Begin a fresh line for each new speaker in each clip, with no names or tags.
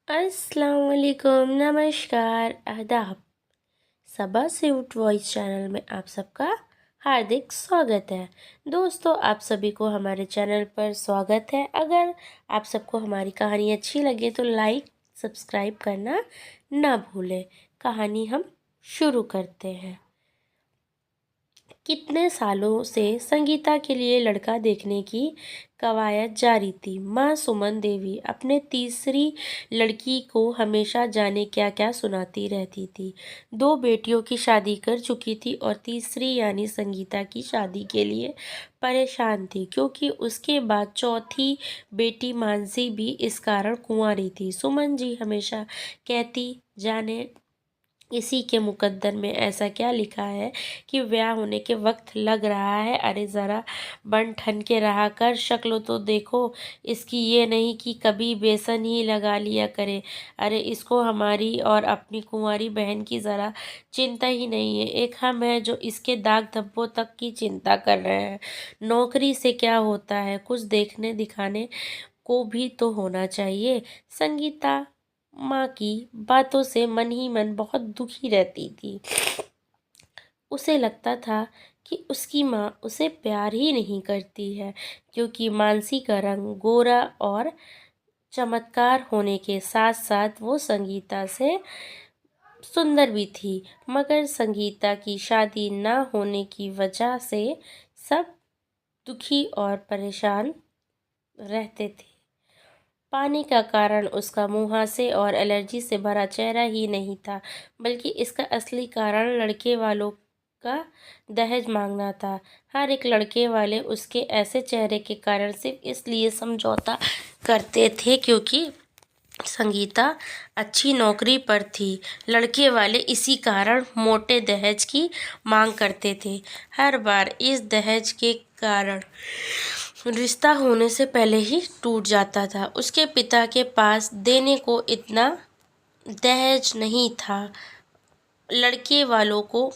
अस्सलाम वालेकुम, नमस्कार, आदाब। सबा स्वीट वॉइस चैनल में आप सबका हार्दिक स्वागत है। दोस्तों, आप सभी को हमारे चैनल पर स्वागत है। अगर आप सबको हमारी कहानी अच्छी लगे तो लाइक सब्सक्राइब करना ना भूलें। कहानी हम शुरू करते हैं। कितने सालों से संगीता के लिए लड़का देखने की कवायद जारी थी। माँ सुमन देवी अपने तीसरी लड़की को हमेशा जाने क्या क्या सुनाती रहती थी। 2 बेटियों की शादी कर चुकी थी और तीसरी यानी संगीता की शादी के लिए परेशान थी, क्योंकि उसके बाद चौथी बेटी मानसी भी इस कारण कुंवारी थी। सुमन जी हमेशा कहती, जाने इसी के मुकद्दर में ऐसा क्या लिखा है कि ब्याह होने के वक्त लग रहा है। अरे ज़रा बन ठन के रहा कर, शक्ल तो देखो इसकी, ये नहीं कि कभी बेसन ही लगा लिया करे। अरे इसको हमारी और अपनी कुंवारी बहन की ज़रा चिंता ही नहीं है। एक हम हैं जो इसके दाग धब्बों तक की चिंता कर रहे हैं। नौकरी से क्या होता है, कुछ देखने दिखाने को भी तो होना चाहिए। संगीता माँ की बातों से मन ही मन बहुत दुखी रहती थी। उसे लगता था कि उसकी माँ उसे प्यार ही नहीं करती है, क्योंकि मानसी का रंग गोरा और चमत्कार होने के साथ साथ वो संगीता से सुंदर भी थी। मगर संगीता की शादी न होने की वजह से सब दुखी और परेशान रहते थे। पानी का कारण उसका मुहासे और एलर्जी से भरा चेहरा ही नहीं था, बल्कि इसका असली कारण लड़के वालों का दहेज मांगना था। हर एक लड़के वाले उसके ऐसे चेहरे के कारण सिर्फ इसलिए समझौता करते थे क्योंकि संगीता अच्छी नौकरी पर थी। लड़के वाले इसी कारण मोटे दहेज की मांग करते थे। हर बार इस दहेज के कारण रिश्ता होने से पहले ही टूट जाता था। उसके पिता के पास देने को इतना दहेज नहीं था। लड़के वालों को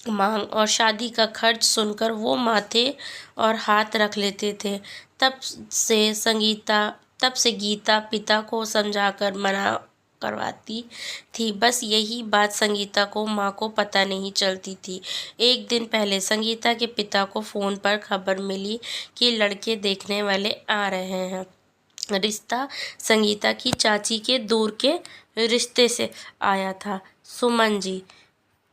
मांग और शादी का खर्च सुनकर वो माथे और हाथ रख लेते थे। तब से गीता पिता को समझाकर मना करवाती थी। बस यही बात संगीता को माँ को पता नहीं चलती थी। एक दिन पहले संगीता के पिता को फ़ोन पर खबर मिली कि लड़के देखने वाले आ रहे हैं। रिश्ता संगीता की चाची के दूर के रिश्ते से आया था। सुमन जी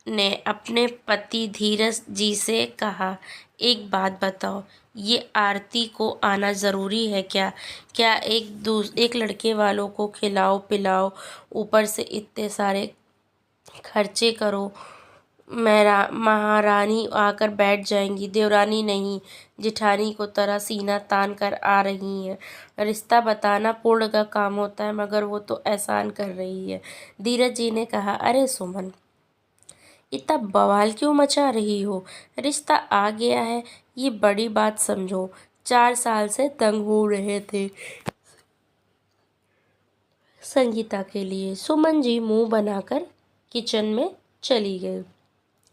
ने अपने पति धीरज जी से कहा, एक बात बताओ, ये आरती को आना ज़रूरी है क्या? क्या एक लड़के वालों को खिलाओ पिलाओ, ऊपर से इतने सारे खर्चे करो। महारानी आकर बैठ जाएंगी, देवरानी नहीं जिठानी को तरह सीना तान कर आ रही हैं। रिश्ता बताना पुण्य का काम होता है, मगर वो तो एहसान कर रही है। धीरज जी ने कहा, अरे सुमन, इतना बवाल क्यों मचा रही हो? रिश्ता आ गया है, ये बड़ी बात समझो। 4 साल से तंग हो रहे थे संगीता के लिए। सुमन जी मुंह बनाकर किचन में चली गई।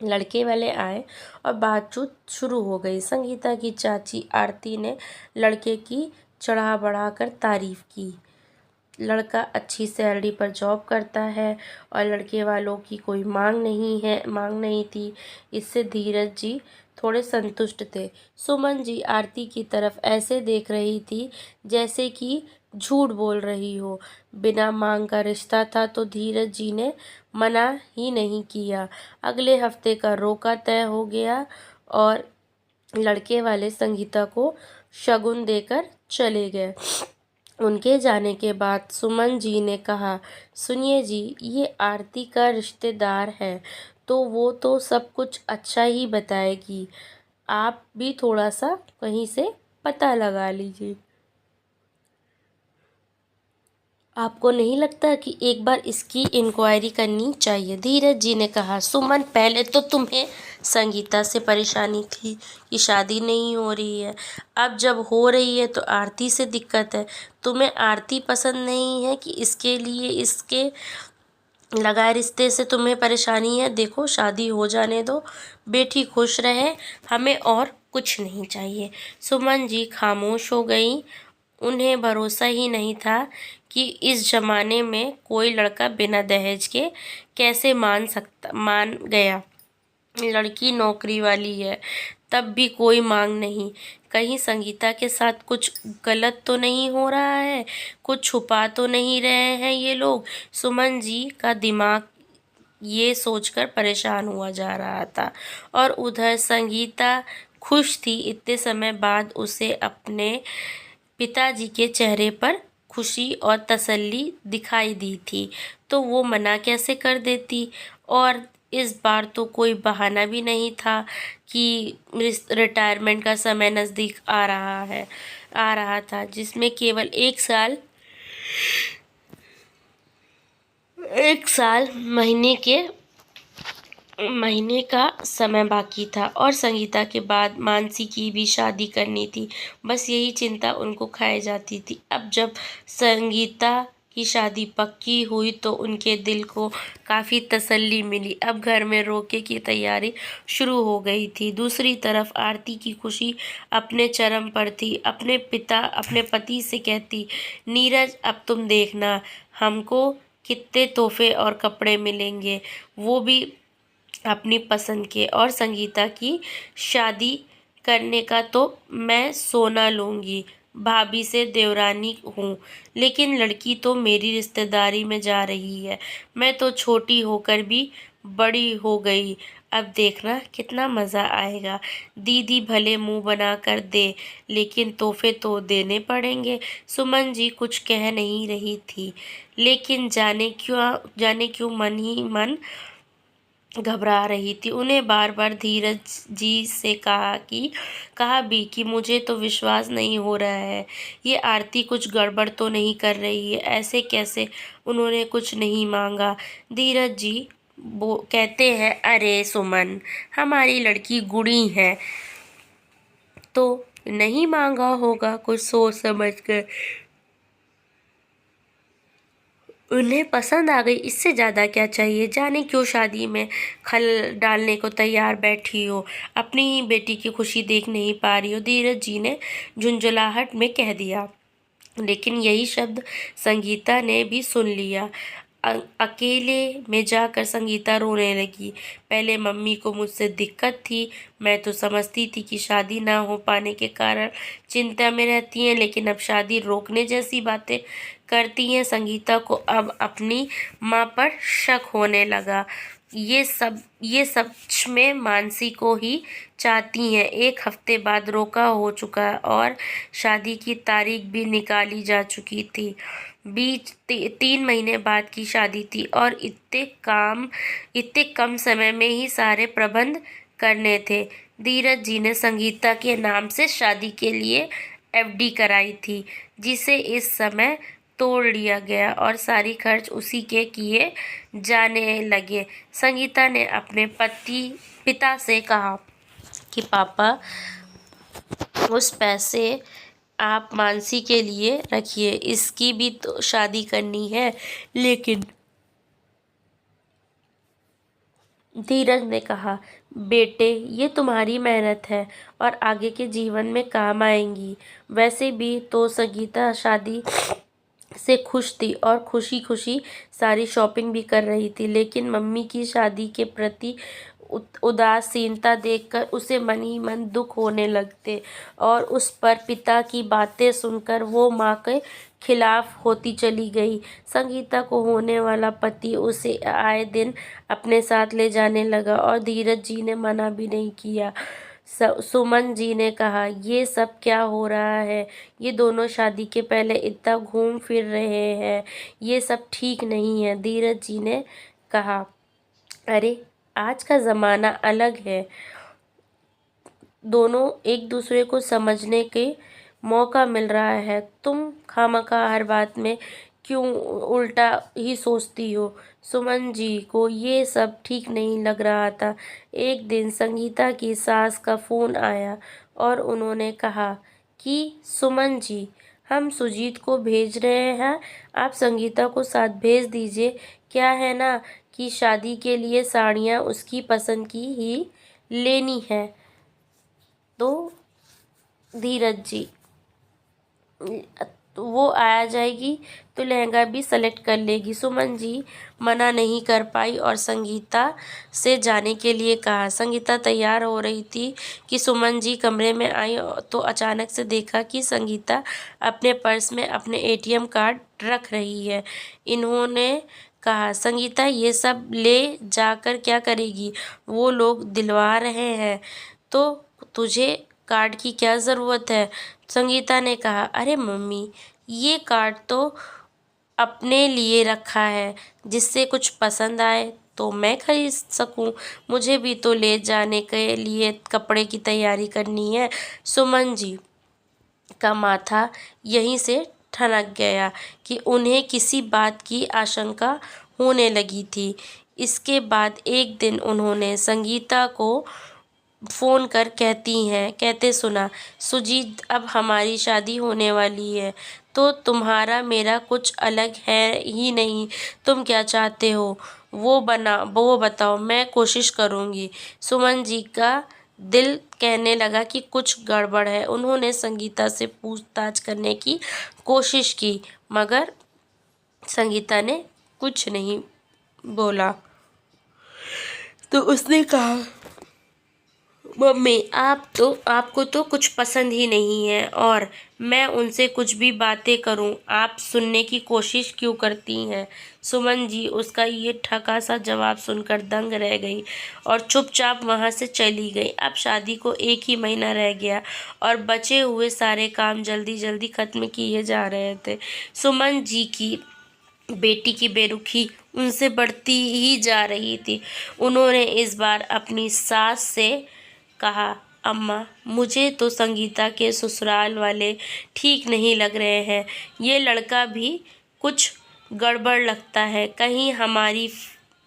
लड़के वाले आए और बातचीत शुरू हो गई। संगीता की चाची आरती ने लड़के की चढ़ा बढ़ाकर तारीफ की। लड़का अच्छी सैलरी पर जॉब करता है और लड़के वालों की कोई मांग नहीं थी। इससे धीरज जी थोड़े संतुष्ट थे। सुमन जी आरती की तरफ ऐसे देख रही थी जैसे कि झूठ बोल रही हो। बिना मांग का रिश्ता था तो धीरज जी ने मना ही नहीं किया। अगले हफ्ते का रोका तय हो गया और लड़के वाले संगीता को शगुन देकर चले गए। उनके जाने के बाद सुमन जी ने कहा, सुनिए जी, ये आरती का रिश्तेदार है तो वो तो सब कुछ अच्छा ही बताएगी। आप भी थोड़ा सा कहीं से पता लगा लीजिए। आपको नहीं लगता कि एक बार इसकी इंक्वायरी करनी चाहिए? धीरज जी ने कहा, सुमन, पहले तो तुम्हें संगीता से परेशानी थी कि शादी नहीं हो रही है, अब जब हो रही है तो आरती से दिक्कत है। तुम्हें आरती पसंद नहीं है कि इसके लिए इसके लगाए रिश्ते से तुम्हें परेशानी है? देखो, शादी हो जाने दो, बेटी खुश रहे, हमें और कुछ नहीं चाहिए। सुमन जी खामोश हो गई। उन्हें भरोसा ही नहीं था कि इस जमाने में कोई लड़का बिना दहेज के कैसे मान गया। लड़की नौकरी वाली है, तब भी कोई मांग नहीं। कहीं संगीता के साथ कुछ गलत तो नहीं हो रहा है, कुछ छुपा तो नहीं रहे हैं ये लोग। सुमन जी का दिमाग ये सोचकर परेशान हुआ जा रहा था। और उधर संगीता खुश थी। इतने समय बाद उसे अपने पिताजी के चेहरे पर खुशी और तसल्ली दिखाई दी थी, तो वो मना कैसे कर देती। और इस बार तो कोई बहाना भी नहीं था कि रिटायरमेंट का समय नज़दीक आ रहा था, जिसमें केवल एक साल महीने का समय बाकी था। और संगीता के बाद मानसी की भी शादी करनी थी। बस यही चिंता उनको खाए जाती थी। अब जब संगीता की शादी पक्की हुई तो उनके दिल को काफ़ी तसल्ली मिली। अब घर में रोके की तैयारी शुरू हो गई थी। दूसरी तरफ आरती की खुशी अपने चरम पर थी। अपने पति से कहती, नीरज अब तुम देखना, हमको कितने तोहफे और कपड़े मिलेंगे, वो भी अपनी पसंद के। और संगीता की शादी करने का तो मैं सोना लूँगी, भाभी से देवरानी हूँ, लेकिन लड़की तो मेरी रिश्तेदारी में जा रही है। मैं तो छोटी होकर भी बड़ी हो गई, अब देखना कितना मज़ा आएगा। दीदी भले मुंह बना कर दे, लेकिन तोहफे तो देने पड़ेंगे। सुमन जी कुछ कह नहीं रही थी, लेकिन जाने क्यों मन ही मन घबरा रही थी। उन्हें बार बार धीरज जी से कहा भी कि मुझे तो विश्वास नहीं हो रहा है, ये आरती कुछ गड़बड़ तो नहीं कर रही है, ऐसे कैसे उन्होंने कुछ नहीं मांगा। धीरज जी वो कहते हैं, अरे सुमन, हमारी लड़की गुणी है तो नहीं मांगा होगा कुछ सोच समझ कर, उन्हें पसंद आ गई, इससे ज़्यादा क्या चाहिए। जाने क्यों शादी में खल डालने को तैयार बैठी हो, अपनी ही बेटी की खुशी देख नहीं पा रही हो, धीरज जी ने झुंझलाहट में कह दिया। लेकिन यही शब्द संगीता ने भी सुन लिया। अकेले में जाकर संगीता रोने लगी। पहले मम्मी को मुझसे दिक्कत थी, मैं तो समझती थी कि शादी ना हो पाने के कारण चिंता में रहती हैं, लेकिन अब शादी रोकने जैसी बातें करती हैं। संगीता को अब अपनी माँ पर शक होने लगा। ये सच में मानसी को ही चाहती हैं। एक हफ्ते बाद रोका हो चुका और शादी की तारीख भी निकाली जा चुकी थी। 3 महीने बाद की शादी थी और इतने कम समय में ही सारे प्रबंध करने थे। धीरज जी ने संगीता के नाम से शादी के लिए एफडी कराई थी, जिसे इस समय तोड़ लिया गया और सारी खर्च उसी के किए जाने लगे। संगीता ने अपने पिता से कहा कि पापा, उस पैसे आप मानसी के लिए रखिए, इसकी भी तो शादी करनी है। लेकिन धीरज ने कहा, बेटे, ये तुम्हारी मेहनत है और आगे के जीवन में काम आएंगी। वैसे भी तो संगीता शादी से खुश थी और खुशी खुशी सारी शॉपिंग भी कर रही थी, लेकिन मम्मी की शादी के प्रति उदासीनता देखकर उसे मन ही मन दुख होने लगते और उस पर पिता की बातें सुनकर वो माँ के खिलाफ होती चली गई। संगीता को होने वाला पति उसे आए दिन अपने साथ ले जाने लगा और धीरज जी ने मना भी नहीं किया। सुमन जी ने कहा, ये सब क्या हो रहा है, ये दोनों शादी के पहले इतना घूम फिर रहे हैं, ये सब ठीक नहीं है। धीरज जी ने कहा, अरे आज का ज़माना अलग है, दोनों एक दूसरे को समझने के मौका मिल रहा है, तुम खामखा हर बात में क्यों उल्टा ही सोचती हो। सुमन जी को ये सब ठीक नहीं लग रहा था। एक दिन संगीता की सास का फ़ोन आया और उन्होंने कहा कि सुमन जी, हम सुजीत को भेज रहे हैं, आप संगीता को साथ भेज दीजिए। क्या है ना कि शादी के लिए साड़ियाँ उसकी पसंद की ही लेनी है। तो धीरज जी वो आ जाएगी तो लहंगा भी सेलेक्ट कर लेगी। सुमन जी मना नहीं कर पाई और संगीता से जाने के लिए कहा। संगीता तैयार हो रही थी कि सुमन जी कमरे में आई तो अचानक से देखा कि संगीता अपने पर्स में अपने एटीएम कार्ड रख रही है। इन्होंने कहा, संगीता ये सब ले जाकर क्या करेगी? वो लोग दिलवा रहे हैं तो तुझे कार्ड की क्या ज़रूरत है? संगीता ने कहा, अरे मम्मी, ये कार्ड तो अपने लिए रखा है, जिससे कुछ पसंद आए तो मैं खरीद सकूं। मुझे भी तो ले जाने के लिए कपड़े की तैयारी करनी है। सुमन जी का माथा यहीं से ठनक गया कि उन्हें किसी बात की आशंका होने लगी थी। इसके बाद एक दिन उन्होंने संगीता को फ़ोन कर कहते सुना, सुजीत अब हमारी शादी होने वाली है तो तुम्हारा मेरा कुछ अलग है ही नहीं। तुम क्या चाहते हो वो बताओ, मैं कोशिश करूँगी। सुमन जी का दिल कहने लगा कि कुछ गड़बड़ है। उन्होंने संगीता से पूछताछ करने की कोशिश की मगर संगीता ने कुछ नहीं बोला। तो उसने कहा, मम्मी आपको तो कुछ पसंद ही नहीं है और मैं उनसे कुछ भी बातें करूं आप सुनने की कोशिश क्यों करती हैं? सुमन जी उसका ये ठका सा जवाब सुनकर दंग रह गई और चुपचाप वहां से चली गई। अब शादी को 1 ही महीना रह गया और बचे हुए सारे काम जल्दी जल्दी खत्म किए जा रहे थे। सुमन जी की बेटी की बेरुखी उनसे बढ़ती ही जा रही थी। उन्होंने इस बार अपनी सास से कहा, अम्मा, मुझे तो संगीता के ससुराल वाले ठीक नहीं लग रहे हैं। ये लड़का भी कुछ गड़बड़ लगता है, कहीं हमारी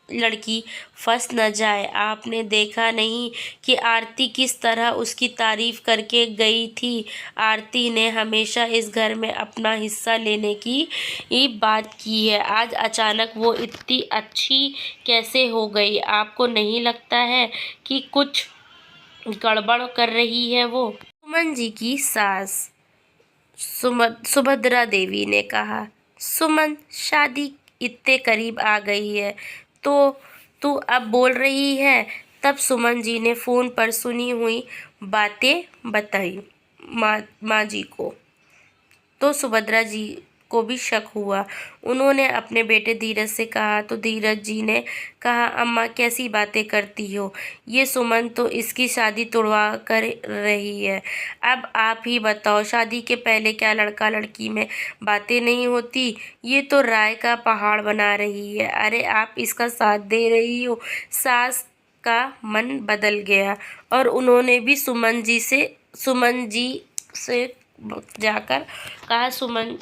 लड़की फंस न जाए। आपने देखा नहीं कि आरती किस तरह उसकी तारीफ करके गई थी? आरती ने हमेशा इस घर में अपना हिस्सा लेने की ही बात की है, आज अचानक वो इतनी अच्छी कैसे हो गई? आपको नहीं लगता है कि कुछ गड़बड़ कर रही है वो? सुमन जी की सास सुभद्रा देवी ने कहा, सुमन, शादी इतने करीब आ गई है तो तू अब बोल रही है? तब सुमन जी ने फ़ोन पर सुनी हुई बातें बताई माँ जी को। तो सुभद्रा जी को भी शक हुआ। उन्होंने अपने बेटे धीरज से कहा तो धीरज जी ने कहा, अम्मा कैसी बातें करती हो? ये सुमन तो इसकी शादी तुड़वा कर रही है। अब आप ही बताओ, शादी के पहले क्या लड़का लड़की में बातें नहीं होती? ये तो राय का पहाड़ बना रही है। अरे आप इसका साथ दे रही हो। सास का मन बदल गया और उन्होंने भी सुमन जी से जाकर कहा, सुमन,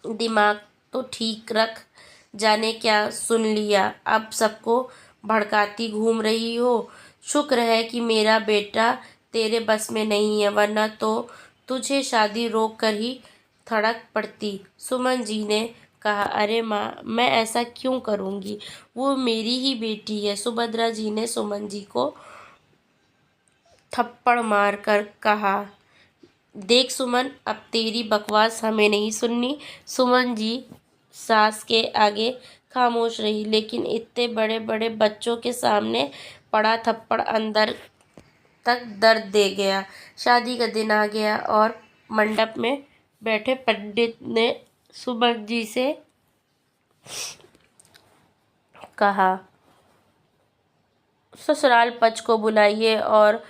दिमाग तो ठीक रख, जाने क्या सुन लिया, अब सबको भड़काती घूम रही हो। शुक्र है कि मेरा बेटा तेरे बस में नहीं है, वरना तो तुझे शादी रोक कर ही थड़क पड़ती। सुमन जी ने कहा, अरे माँ, मैं ऐसा क्यों करूँगी? वो मेरी ही बेटी है। सुभद्रा जी ने सुमन जी को थप्पड़ मार कर कहा, देख सुमन, अब तेरी बकवास हमें नहीं सुननी। सुमन जी सास के आगे खामोश रही, लेकिन इतने बड़े बड़े बच्चों के सामने पड़ा थप्पड़ अंदर तक दर्द दे गया। शादी का दिन आ गया और मंडप में बैठे पंडित ने सुमन जी से कहा, ससुराल पक्ष को बुलाइए और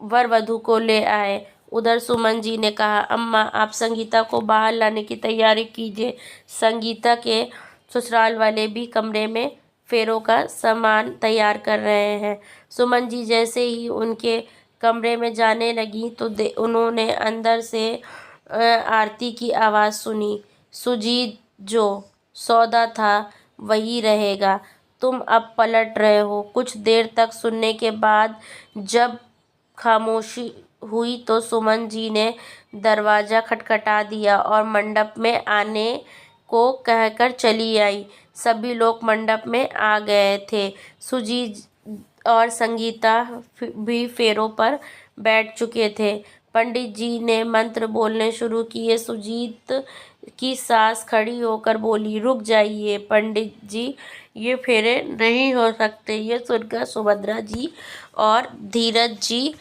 वर वधू को ले आए। उधर सुमन जी ने कहा, अम्मा, आप संगीता को बाहर लाने की तैयारी कीजिए। संगीता के ससुराल वाले भी कमरे में फेरों का सामान तैयार कर रहे हैं। सुमन जी जैसे ही उनके कमरे में जाने लगी तो उन्होंने अंदर से आरती की आवाज़ सुनी, सुजीत, जो सौदा था वही रहेगा, तुम अब पलट रहे हो। कुछ देर तक सुनने के बाद जब खामोशी हुई तो सुमन जी ने दरवाज़ा खटखटा दिया और मंडप में आने को कहकर चली आई। सभी लोग मंडप में आ गए थे। सुजीत और संगीता भी फेरों पर बैठ चुके थे। पंडित जी ने मंत्र बोलने शुरू किए। सुजीत की सास खड़ी होकर बोली, रुक जाइए पंडित जी, ये फेरे नहीं हो सकते। ये सुनकर सुभद्रा जी और धीरज जी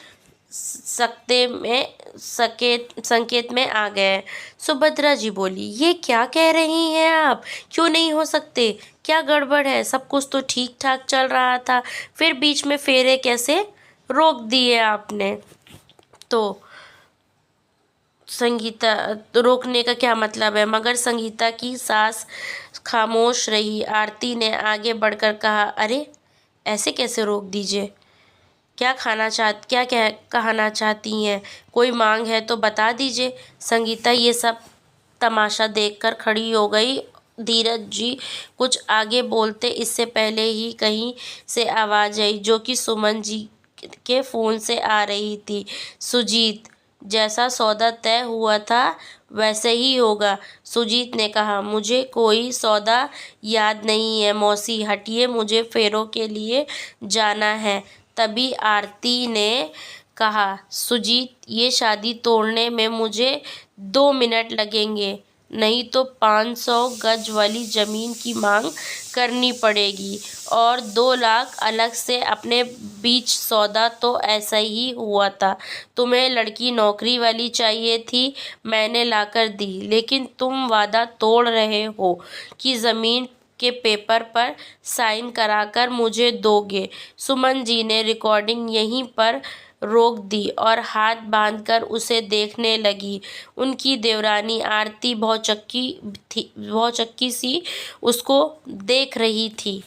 संकेत में आ गए। सुभद्रा जी बोली, ये क्या कह रही हैं आप? क्यों नहीं हो सकते? क्या गड़बड़ है? सब कुछ तो ठीक ठाक चल रहा था, फिर बीच में फेरे कैसे रोक दिए आपने? तो संगीता, रोकने का क्या मतलब है? मगर संगीता की सास खामोश रही। आरती ने आगे बढ़कर कहा, अरे ऐसे कैसे रोक दीजिए? क्या कहना चाहती हैं? कोई मांग है तो बता दीजिए। संगीता ये सब तमाशा देखकर खड़ी हो गई। धीरज जी कुछ आगे बोलते इससे पहले ही कहीं से आवाज़ आई, जो कि सुमन जी के फ़ोन से आ रही थी। सुजीत, जैसा सौदा तय हुआ था वैसे ही होगा। सुजीत ने कहा, मुझे कोई सौदा याद नहीं है मौसी, हटिए, मुझे फेरों के लिए जाना है। तभी आरती ने कहा, सुजीत, ये शादी तोड़ने में मुझे 2 मिनट लगेंगे, नहीं तो 500 गज वाली ज़मीन की मांग करनी पड़ेगी और 2 लाख अलग से। अपने बीच सौदा तो ऐसा ही हुआ था। तुम्हें लड़की नौकरी वाली चाहिए थी, मैंने लाकर दी, लेकिन तुम वादा तोड़ रहे हो कि ज़मीन के पेपर पर साइन कराकर मुझे दोगे। सुमन जी ने रिकॉर्डिंग यहीं पर रोक दी और हाथ बांधकर उसे देखने लगी। उनकी देवरानी आरती भौचक्की सी उसको देख रही थी।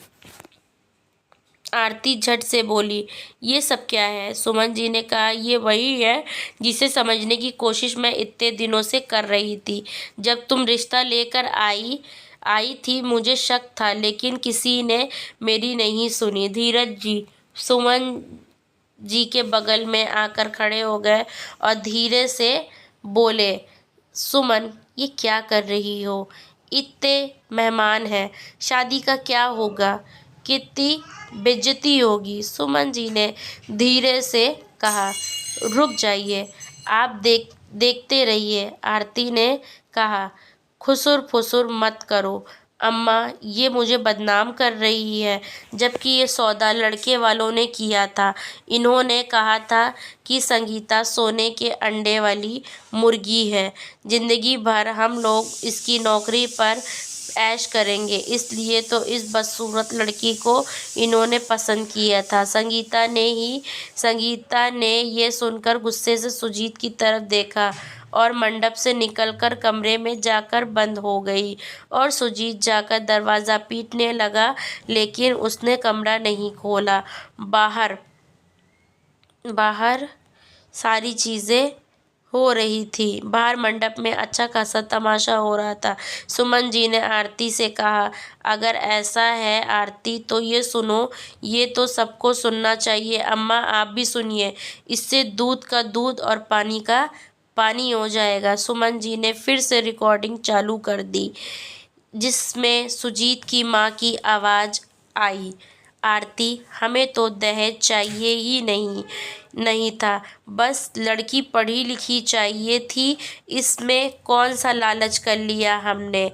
आरती झट से बोली, ये सब क्या है? सुमन जी ने कहा, ये वही है जिसे समझने की कोशिश मैं इतने दिनों से कर रही थी। जब तुम रिश्ता लेकर आई थी मुझे शक था, लेकिन किसी ने मेरी नहीं सुनी। धीरज जी सुमन जी के बगल में आकर खड़े हो गए और धीरे से बोले, सुमन, ये क्या कर रही हो? इतने मेहमान हैं, शादी का क्या होगा? कितनी बेइज्जती होगी। सुमन जी ने धीरे से कहा, रुक जाइए, आप देखते रहिए। आरती ने कहा, खुसुर फुसुर मत करो अम्मा, ये मुझे बदनाम कर रही है, जबकि ये सौदा लड़के वालों ने किया था। इन्होंने कहा था कि संगीता सोने के अंडे वाली मुर्गी है, जिंदगी भर हम लोग इसकी नौकरी पर ऐश करेंगे, इसलिए तो इस बदसूरत लड़की को इन्होंने पसंद किया था। संगीता ने ये सुनकर गुस्से से सुजीत की तरफ देखा और मंडप से निकलकर कमरे में जाकर बंद हो गई। और सुजीत जाकर दरवाज़ा पीटने लगा, लेकिन उसने कमरा नहीं खोला। बाहर सारी चीज़ें हो रही थी। बाहर मंडप में अच्छा खासा तमाशा हो रहा था। सुमन जी ने आरती से कहा, अगर ऐसा है आरती तो ये सुनो, ये तो सबको सुनना चाहिए। अम्मा आप भी सुनिए, इससे दूध का दूध और पानी का पानी हो जाएगा। सुमन जी ने फिर से रिकॉर्डिंग चालू कर दी, जिसमें सुजीत की माँ की आवाज़ आई, आरती, हमें तो दहेज चाहिए ही नहीं था, बस लड़की पढ़ी लिखी चाहिए थी। इसमें कौन सा लालच कर लिया हमने?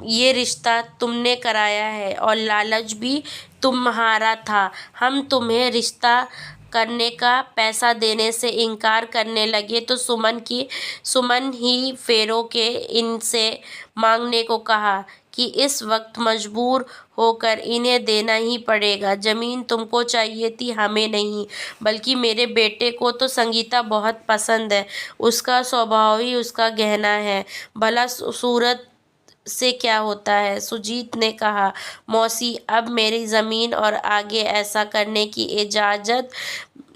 ये रिश्ता तुमने कराया है और लालच भी तुम्हारा था। हम तुम्हें रिश्ता करने का पैसा देने से इनकार करने लगे तो सुमन ही फेरों के इनसे मांगने को कहा कि इस वक्त मजबूर होकर इन्हें देना ही पड़ेगा। ज़मीन तुमको चाहिए थी, हमें नहीं, बल्कि मेरे बेटे को तो संगीता बहुत पसंद है, उसका स्वभाव ही उसका गहना है, भला सूरत से क्या होता है? सुजीत ने कहा, मौसी, अब मेरी ज़मीन और आगे ऐसा करने की इजाज़त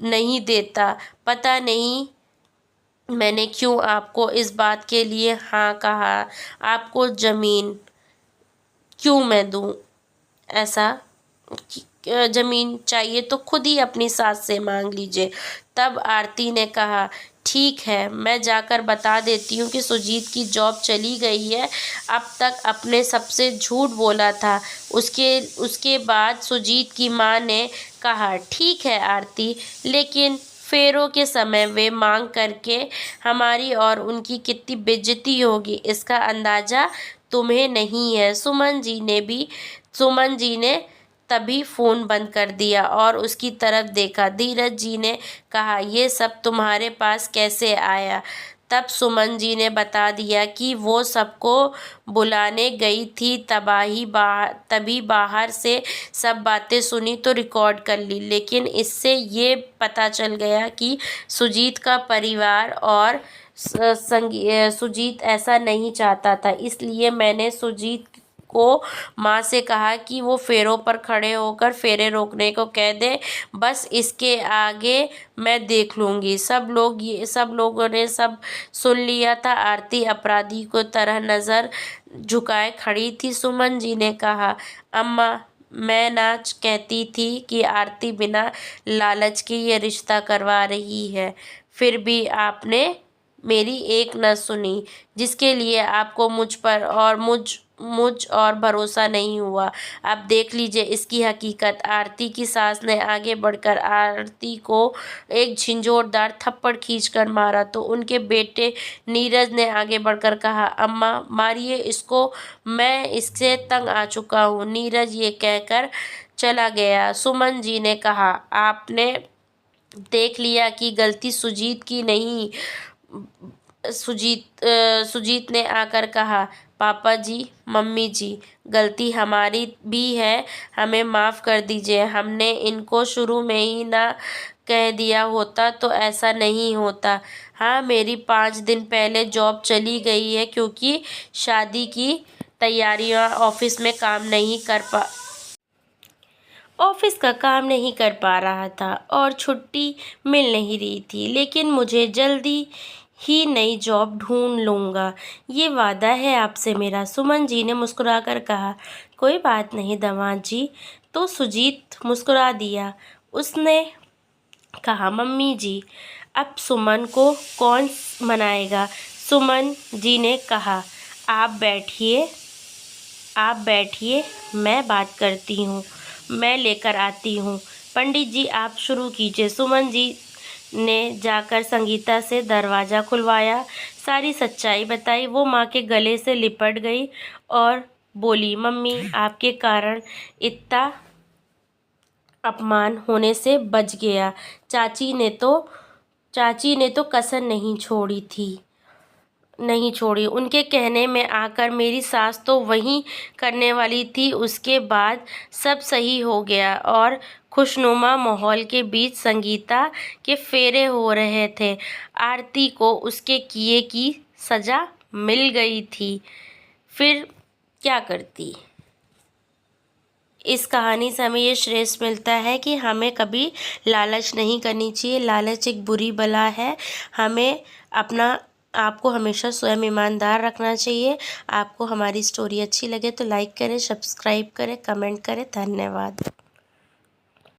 नहीं देता। पता नहीं मैंने क्यों आपको इस बात के लिए हाँ कहा। आपको ज़मीन क्यों मैं दूँ? ऐसा ज़मीन चाहिए तो खुद ही अपनी सास से मांग लीजिए। तब आरती ने कहा, ठीक है, मैं जाकर बता देती हूँ कि सुजीत की जॉब चली गई है। अब तक अपने सबसे झूठ बोला था। उसके बाद सुजीत की माँ ने कहा, ठीक है आरती, लेकिन फेरों के समय वे मांग करके हमारी और उनकी कितनी बेइज्जती होगी, इसका अंदाज़ा तुम्हें नहीं है। सुमन जी ने तभी फ़ोन बंद कर दिया और उसकी तरफ देखा। धीरज जी ने कहा, ये सब तुम्हारे पास कैसे आया? तब सुमन जी ने बता दिया कि वो सबको बुलाने गई थी, तभी बाहर से सब बातें सुनी तो रिकॉर्ड कर ली, लेकिन इससे ये पता चल गया कि सुजीत का परिवार और सुजीत ऐसा नहीं चाहता था। इसलिए मैंने सुजीत को माँ से कहा कि वो फेरों पर खड़े होकर फेरे रोकने को कह दे, बस इसके आगे मैं देख लूँगी। सब लोगों ने सब सुन लिया था। आरती अपराधी को तरह नज़र झुकाए खड़ी थी। सुमन जी ने कहा, अम्मा, मैं ना कहती थी कि आरती बिना लालच के ये रिश्ता करवा रही है, फिर भी आपने मेरी एक न सुनी, जिसके लिए आपको मुझ और भरोसा नहीं हुआ। अब देख लीजिए इसकी हकीकत। आरती की सास ने आगे बढ़कर आरती को एक झिंझोरदार थप्पड़ खींचकर मारा तो उनके बेटे नीरज ने आगे बढ़कर कहा, अम्मा मारिए इसको, मैं इससे तंग आ चुका हूँ। नीरज ये कहकर चला गया। सुमन जी ने कहा, आपने देख लिया कि गलती सुजीत की नहीं। सुजीत ने आकर कहा, पापा जी, मम्मी जी, गलती हमारी भी है, हमें माफ़ कर दीजिए। हमने इनको शुरू में ही ना कह दिया होता तो ऐसा नहीं होता। हाँ, मेरी 5 दिन पहले जॉब चली गई है क्योंकि शादी की तैयारियां ऑफिस का काम नहीं कर पा रहा था और छुट्टी मिल नहीं रही थी, लेकिन मुझे जल्दी ही नई जॉब ढूंढ लूँगा, ये वादा है आपसे मेरा। सुमन जी ने मुस्कुराकर कहा, कोई बात नहीं दामाद जी। तो सुजीत मुस्कुरा दिया। उसने कहा, मम्मी जी, अब सुमन को कौन मनाएगा? सुमन जी ने कहा, आप बैठिए, मैं बात करती हूँ, मैं लेकर आती हूँ। पंडित जी, आप शुरू कीजिए। सुमन जी ने जाकर संगीता से दरवाज़ा खुलवाया, सारी सच्चाई बताई। वो माँ के गले से लिपट गई और बोली, मम्मी, आपके कारण इतना अपमान होने से बच गया। चाची ने तो कसर नहीं छोड़ी। उनके कहने में आकर मेरी सास तो वही करने वाली थी। उसके बाद सब सही हो गया और खुशनुमा माहौल के बीच संगीता के फेरे हो रहे थे। आरती को उसके किए की सज़ा मिल गई थी। फिर क्या करती? इस कहानी से हमें ये श्रेष्ठ मिलता है कि हमें कभी लालच नहीं करनी चाहिए। लालच एक बुरी बला है। आपको हमेशा स्वयं ईमानदार रखना चाहिए। आपको हमारी स्टोरी अच्छी लगे तो लाइक करें, सब्सक्राइब करें, कमेंट करें। धन्यवाद।